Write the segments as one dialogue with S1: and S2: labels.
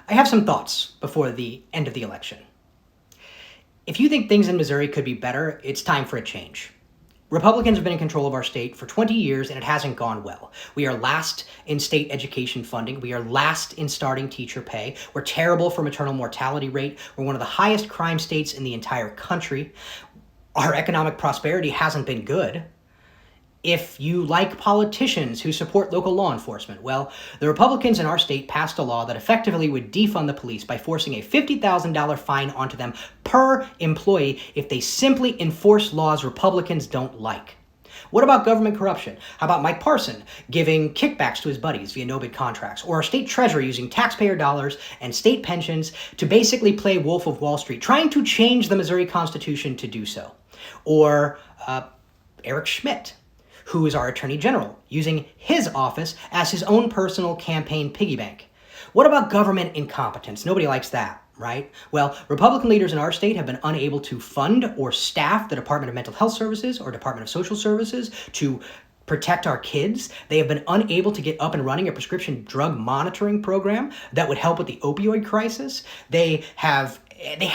S1: I have some thoughts before the end of the election. If you think things in Missouri could be better, it's time for a change. Republicans have been in control of our state for 20 years and it hasn't gone well. We are last in state education funding. We are last in starting teacher pay. We're terrible for maternal mortality rate. We're one of the highest crime states in the entire country. Our economic prosperity hasn't been good. If you like politicians who support local law enforcement, well, the Republicans in our state passed a law that effectively would defund the police by forcing a $50,000 fine onto them per employee if they simply enforce laws Republicans don't like. What about government corruption? How about Mike Parson giving kickbacks to his buddies via no-bid contracts? Or our state treasurer using taxpayer dollars and state pensions to basically play Wolf of Wall Street, trying to change the Missouri Constitution to do so? Or Eric Schmidt, who is our Attorney General, using his office as his own personal campaign piggy bank. What about government incompetence? Nobody likes that, right? Well, Republican leaders in our state have been unable to fund or staff the Department of Mental Health Services or Department of Social Services to protect our kids. They have been unable to get up and running a prescription drug monitoring program that would help with the opioid crisis. They had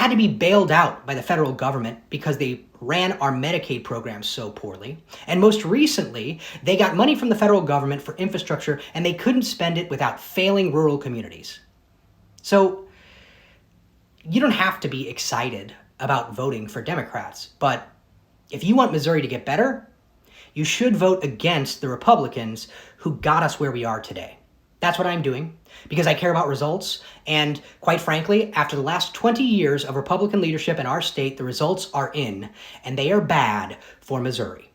S1: to be bailed out by the federal government because they ran our Medicaid program so poorly. And most recently, they got money from the federal government for infrastructure and they couldn't spend it without failing rural communities. So you don't have to be excited about voting for Democrats, but if you want Missouri to get better, you should vote against the Republicans who got us where we are today. That's what I'm doing because I care about results. And quite frankly, after the last 20 years of Republican leadership in our state, the results are in and they are bad for Missouri.